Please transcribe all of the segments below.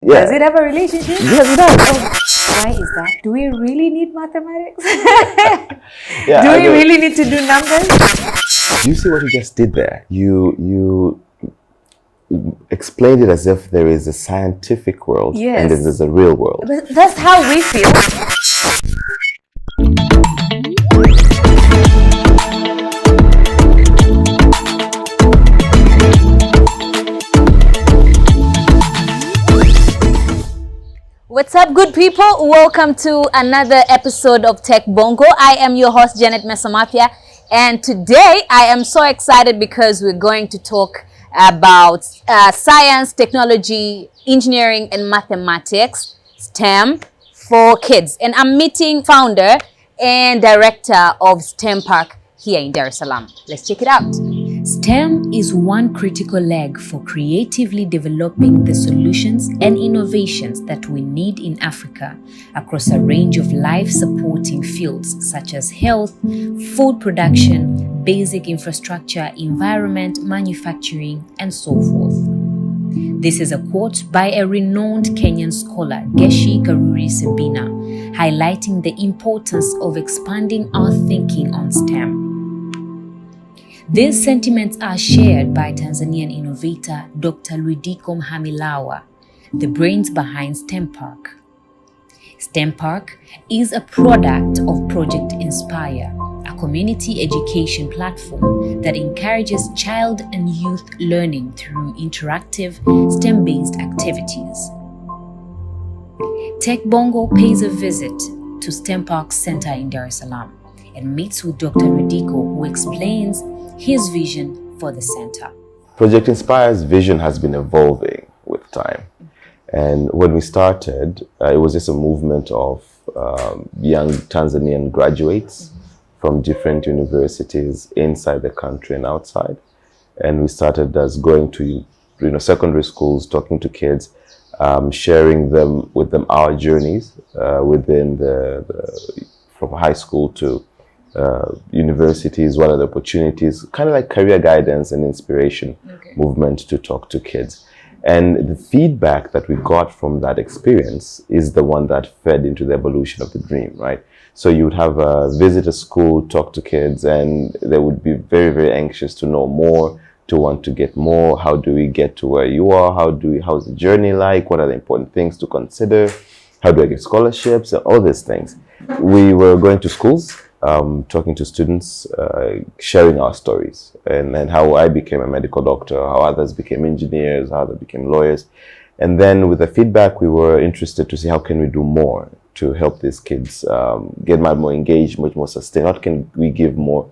Yeah. Does it have a relationship? Yes, it does. Why is that? Do we really need mathematics? Yeah, Do we really need to do numbers? You see what you just did there? You explained it as if there is a scientific world and then there's a real world. But that's how we feel. What's up, good people? Welcome to another episode of Tech Bongo. I am your host, Janeth Mesomapya, and today I am so excited because we're going to talk about science, technology, engineering, and mathematics, STEM, for kids. And I'm meeting founder and director of STEM Park here in Dar es Salaam. Let's check it out. STEM is one critical leg for creatively developing the solutions and innovations that we need in Africa across a range of life-supporting fields such as health, food production, basic infrastructure, environment, manufacturing, and so forth. This is a quote by a renowned Kenyan scholar, Geshi Karuri Sebina, highlighting the importance of expanding our thinking on STEM. These sentiments are shared by Tanzanian innovator Dr. Lwidiko Mhamilawa, the brains behind STEM Park. STEM Park is a product of Projekt Inspire, a community education platform that encourages child and youth learning through interactive STEM-based activities. Tech Bongo pays a visit to STEM Park Center in Dar es Salaam and meets with Dr. Lwidiko, who explains his vision for the center. Projekt Inspire's vision has been evolving with time. And when we started, it was just a movement of young Tanzanian graduates from different universities inside the country and outside. And we started as going to secondary schools, talking to kids, sharing with them our journeys within from high school to universities, what are the opportunities, kind of like career guidance and inspiration movement to talk to kids. And the feedback that we got from that experience is the one that fed into the evolution of the dream, right? So you would have visit a school, talk to kids, and they would be very, very anxious to know more, to want to get more. How do we get to where you are? How's the journey like? What are the important things to consider? How do I get scholarships? And all these things. We were going to schools, talking to students, sharing our stories, and how I became a medical doctor, how others became engineers, how others became lawyers. And then with the feedback, we were interested to see how can we do more to help these kids get much more engaged, much more sustained. What can we give more,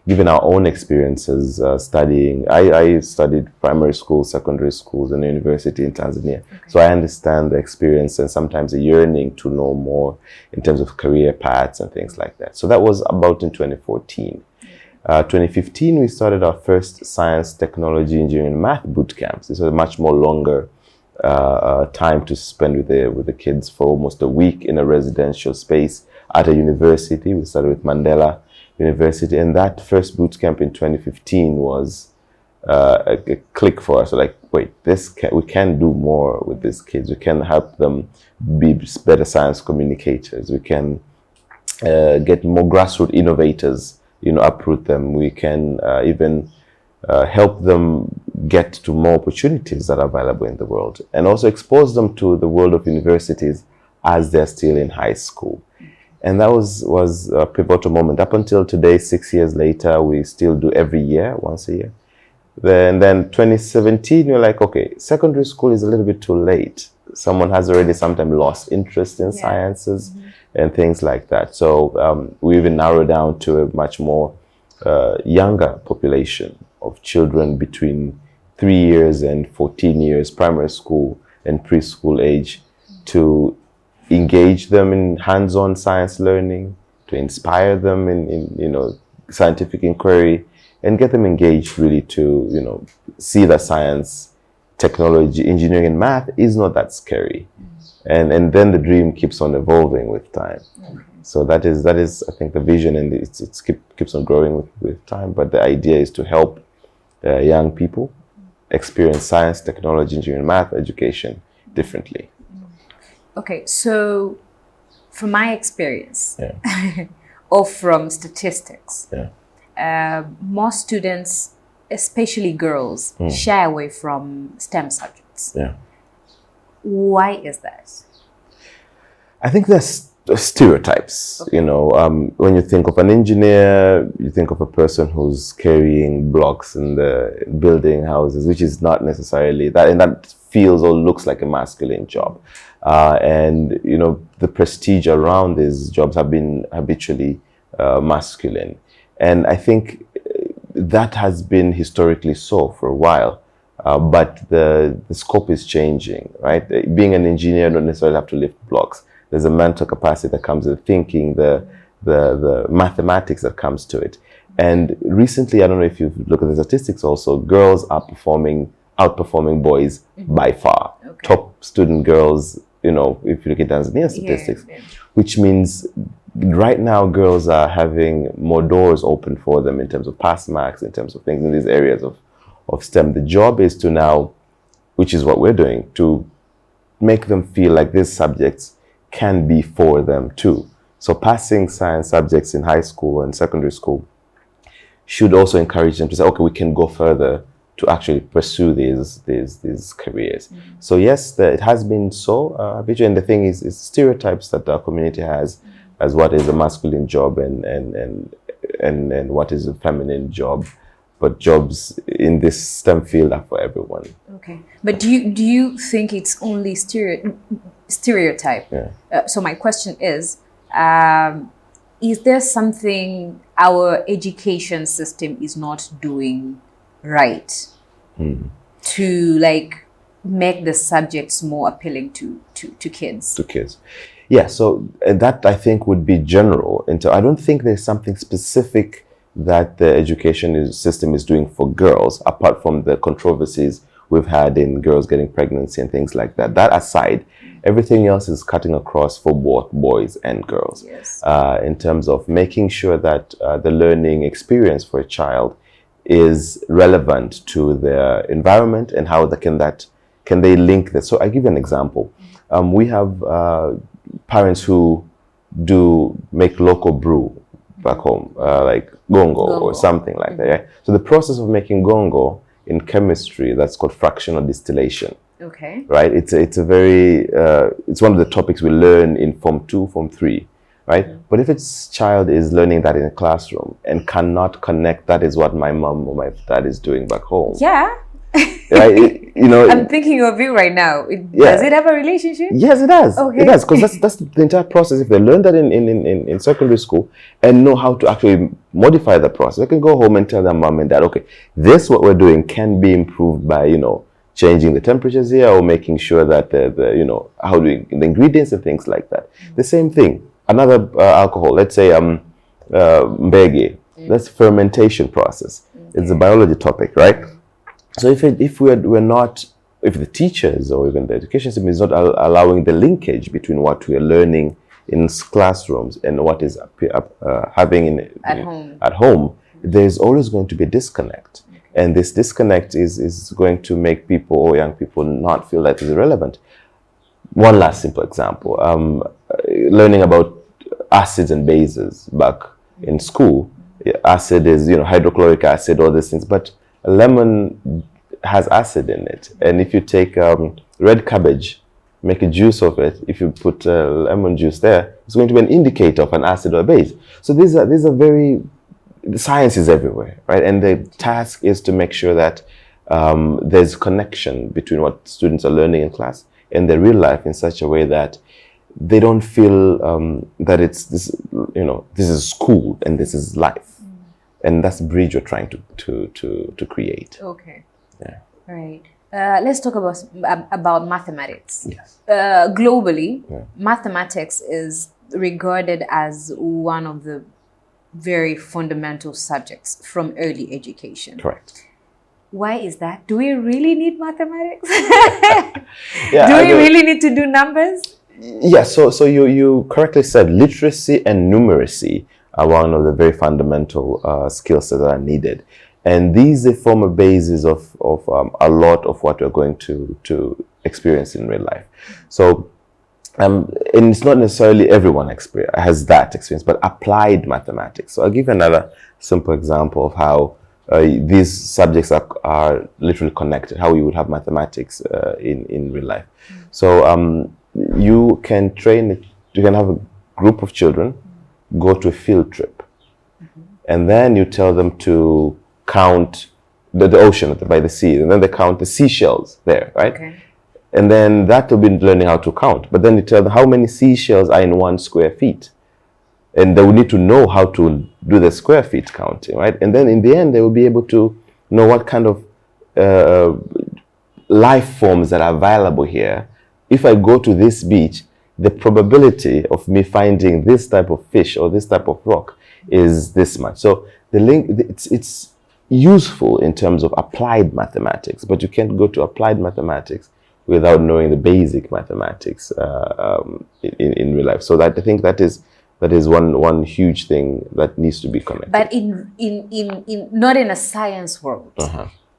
given our own experiences studying. I studied primary schools, secondary schools, and university in Tanzania. So I understand the experience and sometimes a yearning to know more in terms of career paths and things like that. So that was about in 2014. 2015, we started our first science, technology, engineering, and math boot camps. This was a much more longer time to spend with the kids for almost a week in a residential space at a university. We started with Mandela University, and that first boot camp in 2015 was a click for us. Like, wait, we can do more with these kids. We can help them be better science communicators. We can get more grassroots innovators, uproot them. We can even help them get to more opportunities that are available in the world, and also expose them to the world of universities as they're still in high school. And that was a pivotal moment. Up until today, 6 years later, we still do every year, once a year. Then 2017, you're like, okay, secondary school is a little bit too late. Someone has already sometimes lost interest in sciences and things like that. So we even narrowed down to a much more younger population of children between 3 years and 14 years, primary school and preschool age, to engage them in hands-on science learning, to inspire them in scientific inquiry, and get them engaged really to see that science, technology, engineering, and math is not that scary. And then the dream keeps on evolving with time. So that is I think the vision, and it keeps on growing with time. But the idea is to help young people experience science, technology, engineering, math education differently. Okay, so from my experience, Yeah. or from statistics, Yeah. most students, especially girls, shy away from STEM subjects. Yeah. Why is that? I think there's stereotypes. Okay. You know, when you think of an engineer, you think of a person who's carrying blocks and building houses, which is not necessarily that, and that feels or looks like a masculine job. And you know, the prestige around these jobs have been habitually masculine, and I think that has been historically so for a while. But the scope is changing, right? Being an engineer, you don't necessarily have to lift blocks. There's a mental capacity that comes with thinking, the mathematics that comes to it. And recently, I don't know if you've looked at the statistics also, girls are outperforming boys by far. Okay. Top student girls, you know, if you look at Tanzania statistics, which means right now girls are having more doors open for them in terms of pass marks, in terms of things in these areas of STEM. The job is to now, which is what we're doing, to make them feel like these subjects can be for them too. So passing science subjects in high school and secondary school should also encourage them to say, okay, we can go further to actually pursue these careers. So yes, it has been so habitual, and the thing is stereotypes that our community has as what is a masculine job and what is a feminine job. But jobs in this STEM field are for everyone. Okay. But do you think it's only stereotype? Yeah. So my question is there something our education system is not doing right to like make the subjects more appealing to kids? To kids. Yeah, so that I think would be general. I don't think there's something specific that the education system is doing for girls, apart from the controversies we've had in girls getting pregnancy and things like that. That aside, everything else is cutting across for both boys and girls. Yes. In terms of making sure that the learning experience for a child is relevant to their environment and how can they link this. So I give you an example. We have parents who make local brew back home, like Bongo or something like that. Yeah? So the process of making Bongo in chemistry, that's called fractional distillation. Okay. Right? It's a very, it's one of the topics we learn in Form 2, Form 3, right? But if its child is learning that in a classroom and cannot connect, that is what my mom or my dad is doing back home. Yeah. Right? I'm thinking of you right now. Does it have a relationship? Yes, it does. Okay. It does, because that's the entire process. If they learn that in secondary school and know how to actually modify the process, they can go home and tell their mom and dad, okay, this what we're doing can be improved by, changing the temperatures here or making sure that how doing the ingredients and things like that. The same thing. Another alcohol, let's say mbege. That's fermentation process. It's a biology topic, right? So if the teachers or even the education system is not allowing the linkage between what we are learning in classrooms and what is having at home, there's always going to be a disconnect. And this disconnect is going to make people or young people not feel that it's irrelevant. One last simple example, learning about acids and bases back in school. Acid is, hydrochloric acid, all these things, but a lemon has acid in it. And if you take red cabbage, make a juice of it, if you put lemon juice there, it's going to be an indicator of an acid or a base. So these are very, the science is everywhere, right? And the task is to make sure that there's connection between what students are learning in class and their real life in such a way that they don't feel that it's this, this is school and this is life. And that's the bridge we're trying to create. Okay. Yeah. Right. Let's talk about mathematics. Yes. Globally, mathematics is regarded as one of the very fundamental subjects from early education. Correct. Why is that? Do we really need mathematics? Yeah, do we really need to do numbers? Yeah, so you correctly said literacy and numeracy are one of the very fundamental skills that are needed. And these form a basis of a lot of what we're going to experience in real life. So, and it's not necessarily everyone has that experience, but applied mathematics. So I'll give you another simple example of how these subjects are literally connected, how you would have mathematics in real life. So you can have a group of children go to a field trip, and then you tell them to count the ocean by the sea, and then they count the seashells there, right? Okay. And then that will be learning how to count. But then you tell them how many seashells are in 1 square feet. And they will need to know how to do the square feet counting, right? And then in the end, they will be able to know what kind of life forms that are available here. If I go to this beach, the probability of me finding this type of fish or this type of rock is this much. So the link, it's useful in terms of applied mathematics, but you can't go to applied mathematics without knowing the basic mathematics in real life. So that I think that is one huge thing that needs to be connected. But in not in a science world,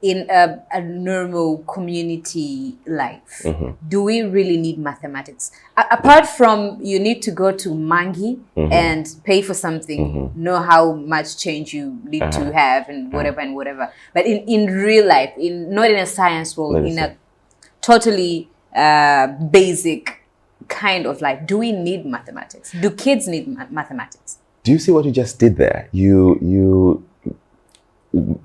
in a normal community life, do we really need mathematics? Apart from you need to go to Mangi and pay for something, know how much change you need to have and whatever. But in real life, not in a science world, in a totally basic kind of life, do we need mathematics? Do kids need mathematics? Do you see what you just did there? You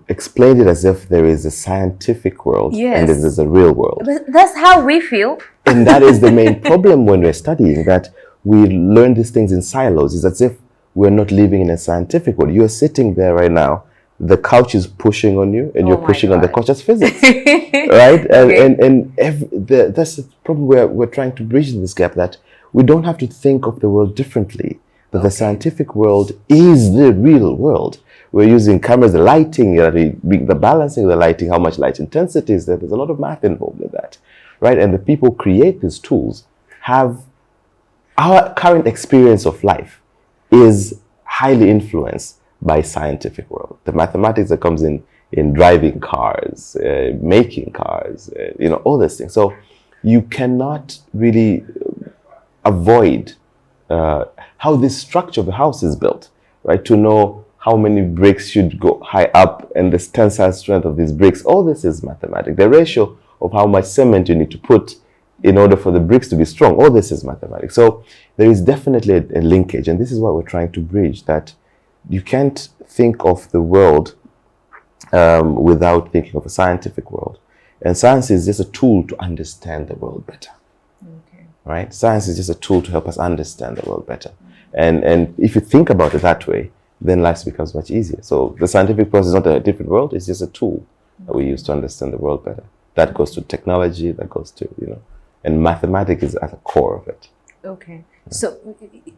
explained it as if there is a scientific world and then there's a real world. But that's how we feel. And that is the main problem when we're studying, that we learn these things in silos. It's as if we're not living in a scientific world. You're sitting there right now, the couch is pushing on you, and you're pushing on the couch. That's physics, right? And that's the problem. We're trying to bridge this gap, that we don't have to think of the world differently. That the scientific world is the real world. We're using cameras, the lighting, the balancing of the lighting, how much light intensity is there. There's a lot of math involved in that, right? And the people who create these tools have our current experience of life is highly influenced by scientific world. The mathematics that comes in driving cars, making cars, all these things. So you cannot really avoid how this structure of the house is built, right? To know how many bricks should go high up and the tensile strength of these bricks. All this is mathematics. The ratio of how much cement you need to put in order for the bricks to be strong. All this is mathematics. So there is definitely a linkage, and this is what we're trying to bridge, that you can't think of the world without thinking of a scientific world. And science is just a tool to understand the world better. Okay. Right? Science is just a tool to help us understand the world better. And if you think about it that way, then life becomes much easier. So the scientific process is not a different world, it's just a tool that we use to understand the world better. That goes to technology, that goes to, and mathematics is at the core of it. Okay. So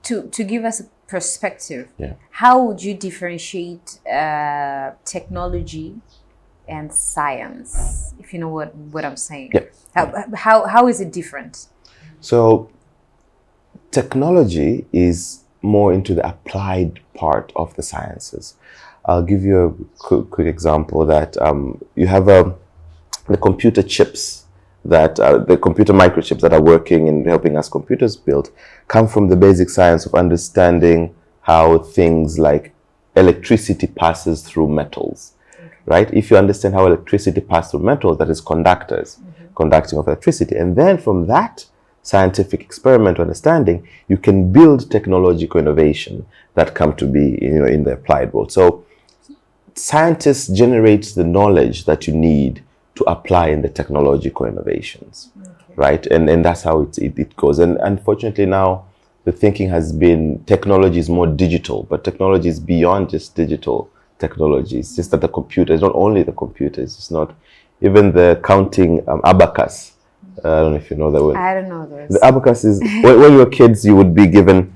to give us a perspective, yeah. How would you differentiate technology and science, if you know what I'm saying? Yeah. How is it different? So technology is more into the applied part of the sciences. I'll give you a quick example that you have the computer chips that the computer microchips that are working and helping us computers build come from the basic science of understanding how things like electricity passes through metals, right? If you understand how electricity passes through metals, that is conductors, conducting of electricity. And then from that scientific experimental understanding, you can build technological innovation that come to be, in the applied world. So scientists generate the knowledge that you need to apply in the technological innovations, right? And that's how it goes. And unfortunately now, the thinking has been technology is more digital, but technology is beyond just digital technology. It's just that the computer is not only the computers. It's not even the counting abacus. I don't know if you know that word. I don't know this. The abacus is when you were kids, you would be given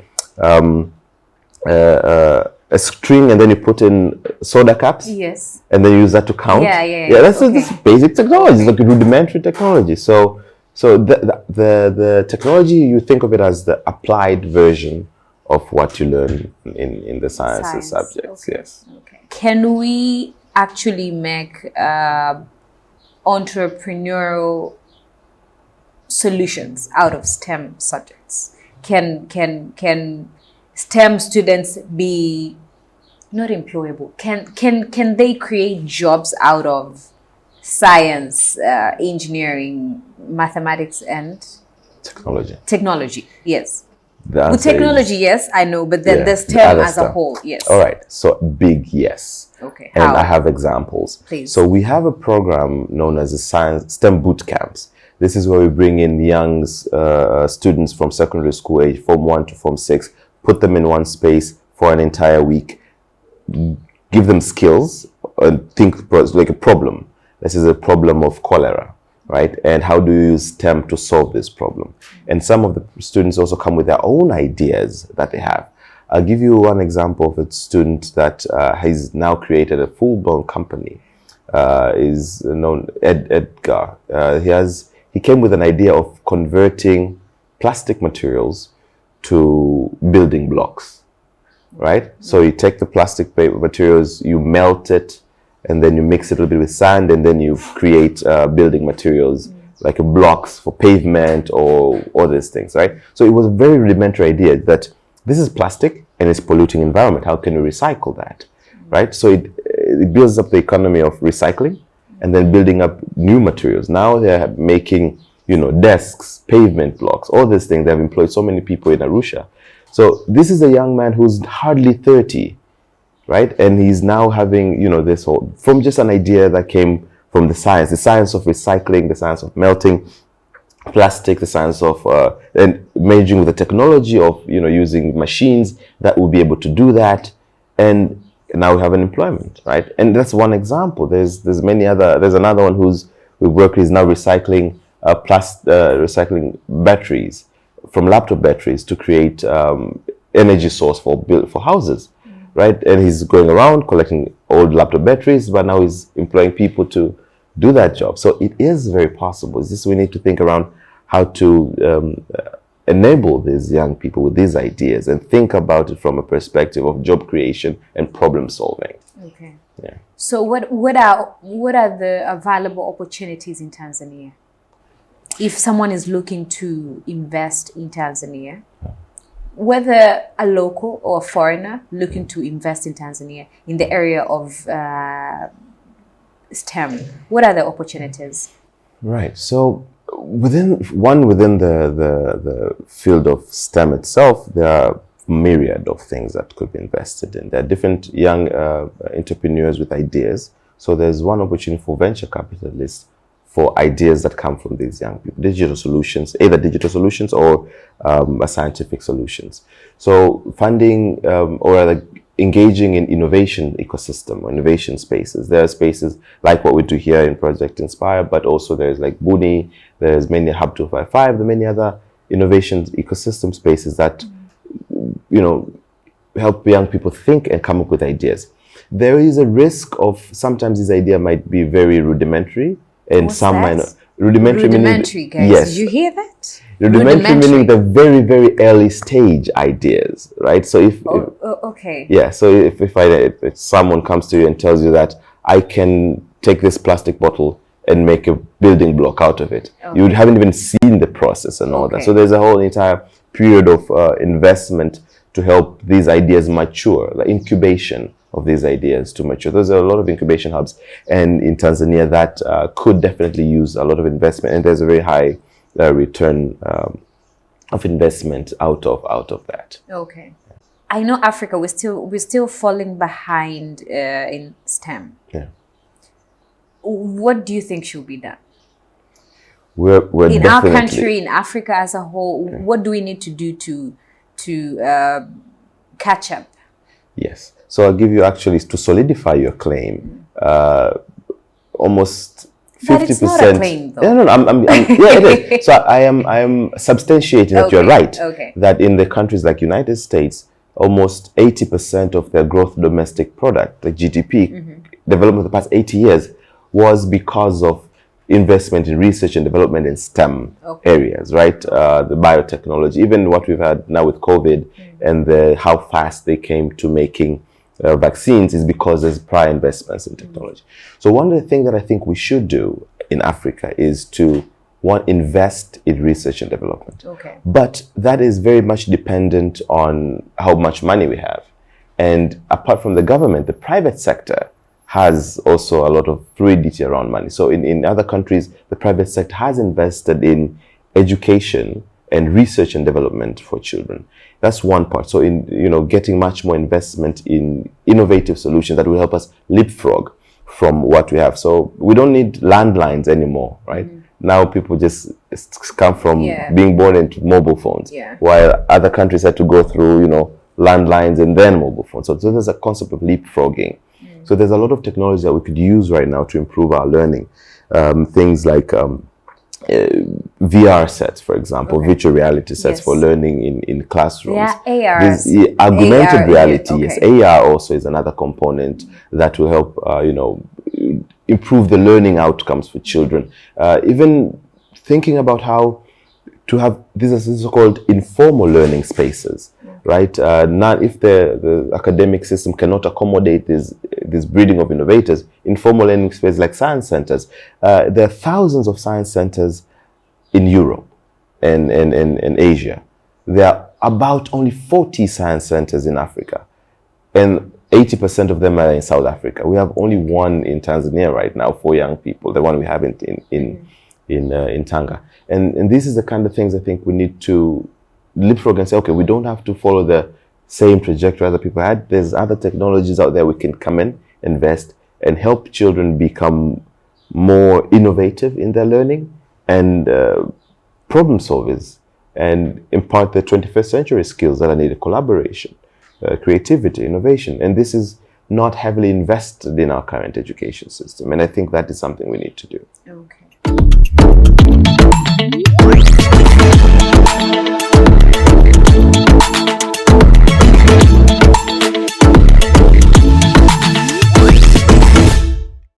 a string, and then you put in soda caps. Yes. And then you use that to count. Yeah. That's just basic technology. It's like rudimentary technology. So the technology, you think of it as the applied version of what you learn in the sciences subjects. Okay. Yes. Okay. Can we actually make entrepreneurial solutions out of STEM subjects? Can STEM students be not employable? Can they create jobs out of science, engineering, mathematics, and Technology. technology? Yes. The With answer technology, is, yes, I know, but then yeah, the the STEM other as a stuff. whole, yes. All right. So big yes. Okay. And How? I have examples. Please. So we have a program known as the Science STEM Boot Camps. This is where we bring in young students from secondary school age, Form 1 to Form 6, put them in one space for an entire week, give them skills, and think like a problem. This is a problem of cholera, right? And how do you use STEM to solve this problem? And some of the students also come with their own ideas that they have. I'll give you one example of a student that has now created a full-blown company. Is known Edgar. He came with an idea of converting plastic materials to building blocks, right? So you take the plastic paper materials, you melt it, and then you mix it a little bit with sand, and then you create building materials like blocks for pavement or all these things, right? So it was a very rudimentary idea that this is plastic and it's polluting environment. How can we recycle that, right? So it builds up the economy of recycling and then building up new materials. Now they're making, desks, pavement blocks, all these things. They've employed so many people in Arusha. So this is a young man who's hardly 30, right? And he's now having, this whole, from just an idea that came from the science of recycling, the science of melting plastic, the science of and merging with the technology of, using machines that will be able to do that. And now we have an employment, right? And that's one example. There's many other. There's another one we work with, is now recycling recycling batteries from laptop batteries to create energy source for houses, right? And he's going around collecting old laptop batteries, but now he's employing people to do that job. So it is very possible. It's just we need to think around how to enable these young people with these ideas and think about it from a perspective of job creation and problem solving. Okay. Yeah. So what are the available opportunities in Tanzania? If someone is looking to invest in Tanzania, whether a local or a foreigner looking to invest in Tanzania in the area of STEM, what are the opportunities? Right. So within the field of STEM itself, there are myriad of things that could be invested in. There are different young entrepreneurs with ideas. So there's one opportunity for venture capitalists for ideas that come from these young people, digital solutions, either digital solutions or scientific solutions. So funding or rather engaging in innovation ecosystem or innovation spaces. There are spaces like what we do here in Projekt Inspire, but also there's like Buni, there's many Hub 255, there are many other innovation ecosystem spaces that, help young people think and come up with ideas. There is a risk of sometimes this idea might be very rudimentary and What's some that? might not. Rudimentary meaning, guys. yes. Did you hear that? Rudimentary meaning the very, very early stage ideas, right? So if okay. Yeah, so if someone comes to you and tells you that I can take this plastic bottle and make a building block out of it, Okay. you haven't even seen the process and all that. Okay. So there's a whole entire period of investment to help these ideas mature, like incubation of these ideas to mature. There's a lot of incubation hubs, and in Tanzania that could definitely use a lot of investment, and there's a very high return of investment out of that. Okay. I know Africa, we're still falling behind in STEM. Yeah. What do you think should be done? We're In our definitely, country, in Africa as a whole, what do we need to do to catch up? Yes. So I'll give you actually, to solidify your claim, almost 50%. But it's not a claim, though. No, yeah, it is. So I am substantiating that you're right. Okay. That in the countries like United States, almost 80% of their gross domestic product, the GDP, development of the past 80 years, was because of investment in research and development in STEM areas, right? The biotechnology, even what we've had now with COVID and how fast they came to making vaccines is because there's prior investments in technology. So one of the things that I think we should do in Africa is to one, invest in research and development. Okay. But that is very much dependent on how much money we have. And apart from the government, the private sector has also a lot of fluidity around money. So in other countries, the private sector has invested in education and research and development for children. That's one part. So in, you know, getting much more investment in innovative solutions that will help us leapfrog from what we have. So we don't need landlines anymore, right? Now people just come from being born into mobile phones, while other countries had to go through, you know, landlines and then mobile phones. So there's a concept of leapfrogging. So there's a lot of technology that we could use right now to improve our learning. Things like VR sets, for example, virtual reality sets for learning in classrooms. Yeah, AR. Augmented reality, yes. AR also is another component that will help, you know, improve the learning outcomes for children. Even thinking about how to have these so-called informal learning spaces, right? Not if the academic system cannot accommodate this breeding of innovators, informal learning spaces like science centers. There are thousands of science centers in Europe and Asia. There are about only 40 science centers in Africa, and 80% of them are in South Africa. We have only one in Tanzania right now for young people, the one we have in Tanga. And this is the kind of things I think we need to leapfrog and say, okay, we don't have to follow the same trajectory other people had. There's other technologies out there we can come in, invest, and help children become more innovative in their learning and problem solvers, and impart the 21st century skills that are needed: collaboration, creativity, innovation. And this is not heavily invested in our current education system. And I think that is something we need to do. Okay.